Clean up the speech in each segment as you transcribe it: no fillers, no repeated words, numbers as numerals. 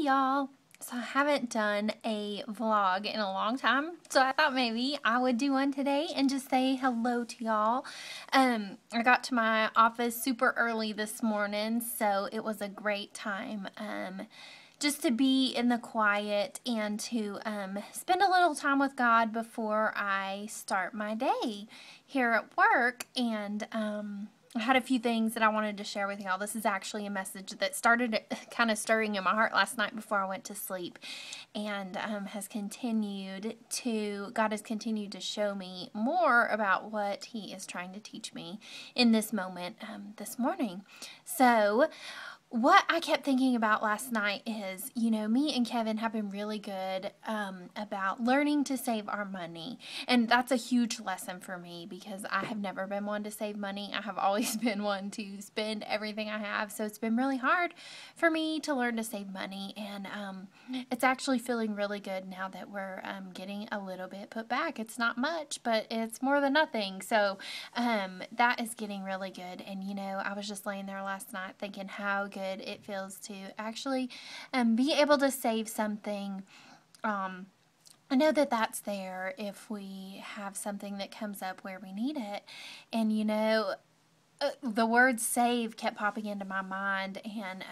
Y'all. So I haven't done a vlog in a long time, so I thought maybe I would do one today and just say hello to y'all. I got to my office super early this morning, so it was a great time just to be in the quiet and to spend a little time with God before I start my day here at work. And I had a few things that I wanted to share with y'all. This is actually a message that started kind of stirring in my heart last night before I went to sleep, and God has continued to show me more about what He is trying to teach me in this moment this morning. So what I kept thinking about last night is, me and Kevin have been really good about learning to save our money. And that's a huge lesson for me because I have never been one to save money. I have always been one to spend everything I have. So it's been really hard for me to learn to save money. And it's actually feeling really good now that we're getting a little bit put back. It's not much, but it's more than nothing. So that is getting really good. And, I was just laying there last night thinking how good it feels to actually be able to save something. I know that that's there if we have something that comes up where we need it. And the word save kept popping into my mind, and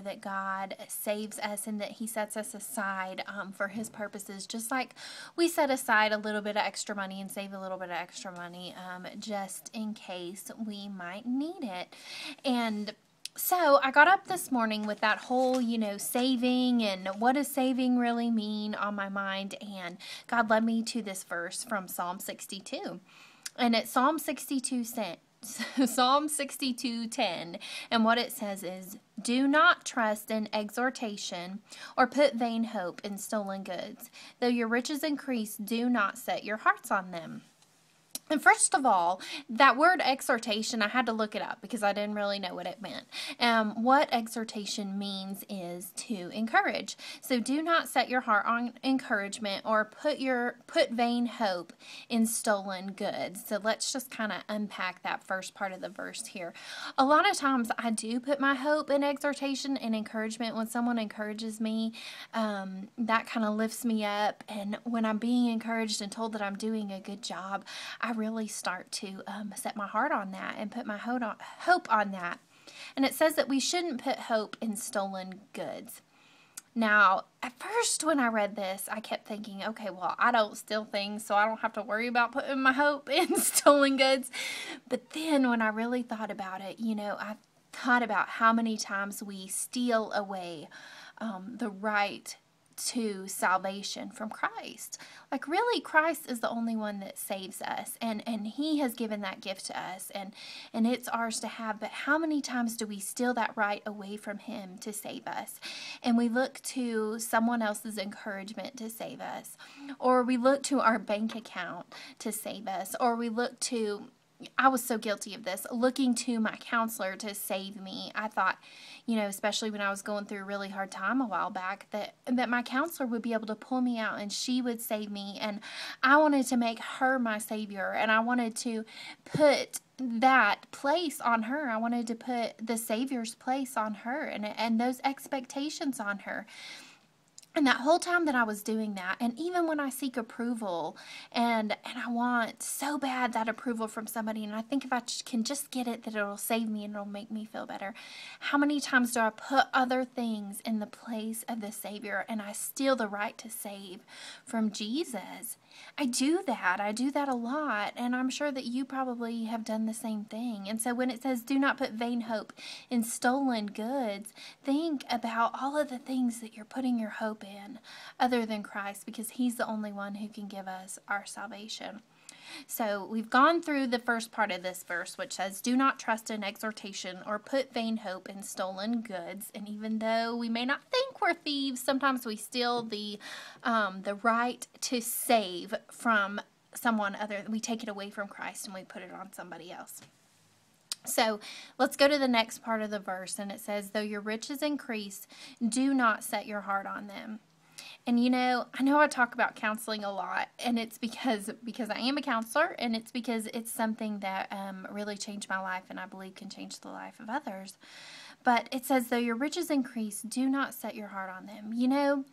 that God saves us and that He sets us aside for His purposes, just like we set aside a little bit of extra money and save a little bit of extra money just in case we might need it. And so I got up this morning with that whole, saving and what does saving really mean on my mind. And God led me to this verse from Psalm 62. And it's Psalm 62:10. And what it says is, "Do not trust in exhortation or put vain hope in stolen goods. Though your riches increase, do not set your hearts on them." And first of all, that word exhortation, I had to look it up because I didn't really know what it meant. What exhortation means is to encourage. So do not set your heart on encouragement or put vain hope in stolen goods. So let's just kind of unpack that first part of the verse here. A lot of times I do put my hope in exhortation and encouragement. When someone encourages me, that kind of lifts me up. And when I'm being encouraged and told that I'm doing a good job, I really start to set my heart on that and put my hope on that. And it says that we shouldn't put hope in stolen goods. Now, at first when I read this, I kept thinking, okay, well, I don't steal things, so I don't have to worry about putting my hope in stolen goods. But then when I really thought about it, I thought about how many times we steal away the right to salvation from Christ. Like, really, Christ is the only one that saves us, and He has given that gift to us, and it's ours to have. But how many times do we steal that right away from Him to save us? And we look to someone else's encouragement to save us, or we look to our bank account to save us, or we look to, I was so guilty of this, looking to my counselor to save me. I thought, especially when I was going through a really hard time a while back, that my counselor would be able to pull me out and she would save me. And I wanted to make her my savior, and I wanted to put that place on her. I wanted to put the Savior's place on her and those expectations on her. And that whole time that I was doing that, and even when I seek approval, and I want so bad that approval from somebody, and I think if I can just get it, that it'll save me and it'll make me feel better. How many times do I put other things in the place of the Savior, and I steal the right to save from Jesus? I do that a lot, and I'm sure that you probably have done the same thing. And so when it says do not put vain hope in stolen goods, think about all of the things that you're putting your hope in other than Christ, because He's the only one who can give us our salvation. So we've gone through the first part of this verse, which says, do not trust in exhortation or put vain hope in stolen goods. And even though we may not think we're thieves, sometimes we steal the right to save from someone other. We take it away from Christ and we put it on somebody else. So let's go to the next part of the verse, and it says, though your riches increase, do not set your heart on them. And I know I talk about counseling a lot, and it's because I am a counselor, and it's because it's something that really changed my life, and I believe can change the life of others. But it says, though your riches increase, do not set your heart on them. You know,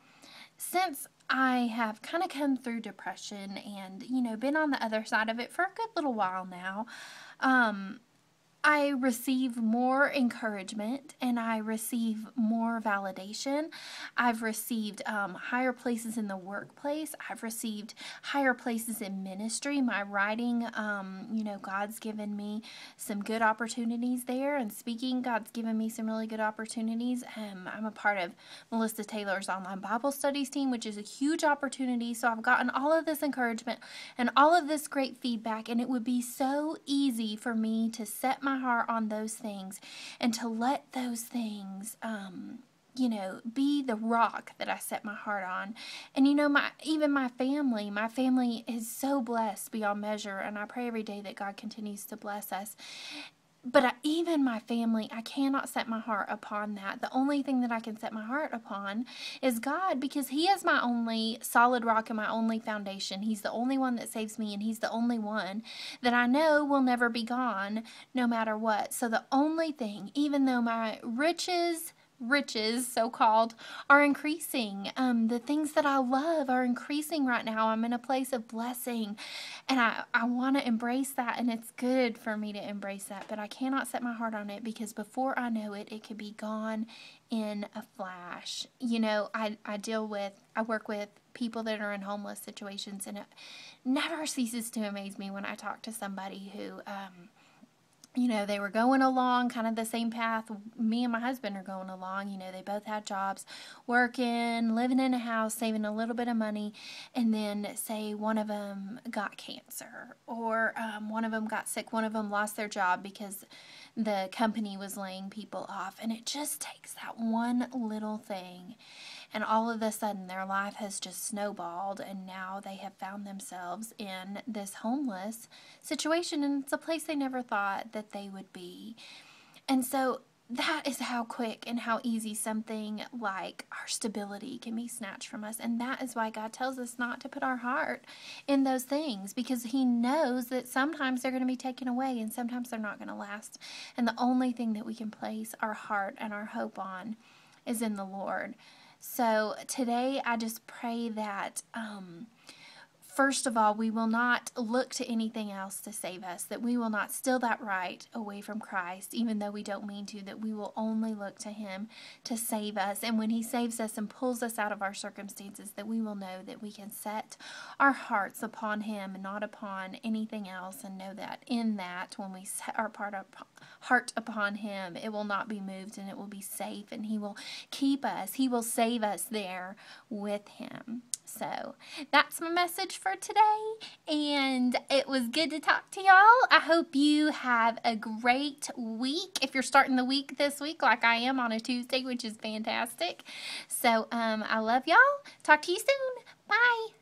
since I have kind of come through depression and, been on the other side of it for a good little while now, I receive more encouragement and I receive more validation. I've received higher places in the workplace. I've received higher places in ministry. My writing, God's given me some good opportunities there. And speaking, God's given me some really good opportunities. I'm a part of Melissa Taylor's online Bible studies team, which is a huge opportunity. So I've gotten all of this encouragement and all of this great feedback. And it would be so easy for me to set my heart on those things and to let those things be the rock that I set my heart on. And my family is so blessed beyond measure, and I pray every day that God continues to bless us. But even my family, I cannot set my heart upon that. The only thing that I can set my heart upon is God, because He is my only solid rock and my only foundation. He's the only one that saves me, and He's the only one that I know will never be gone no matter what. So the only thing, even though my riches so-called are increasing, the things that I love are increasing right now. I'm in a place of blessing, and I want to embrace that, and it's good for me to embrace that, but I cannot set my heart on it, because before I know it, it could be gone in a flash. I work with people that are in homeless situations, and it never ceases to amaze me when I talk to somebody who they were going along kind of the same path me and my husband are going along. They both had jobs, working, living in a house, saving a little bit of money, and then say one of them got cancer, or one of them got sick, one of them lost their job because the company was laying people off. And it just takes that one little thing, and all of a sudden their life has just snowballed, and now they have found themselves in this homeless situation, and it's a place they never thought that they would be. And so that is how quick and how easy something like our stability can be snatched from us. And that is why God tells us not to put our heart in those things, because He knows that sometimes they're going to be taken away and sometimes they're not going to last. And the only thing that we can place our heart and our hope on is in the Lord. So today I just pray that first of all, we will not look to anything else to save us, that we will not steal that right away from Christ, even though we don't mean to, that we will only look to Him to save us. And when He saves us and pulls us out of our circumstances, that we will know that we can set our hearts upon Him and not upon anything else, and know that in that, when we set our heart upon Him, it will not be moved, and it will be safe, and He will keep us. He will save us there with Him. So that's my message for today, and it was good to talk to y'all. I hope you have a great week, if you're starting the week this week like I am on a Tuesday, which is fantastic. So I love y'all. Talk to you soon. Bye.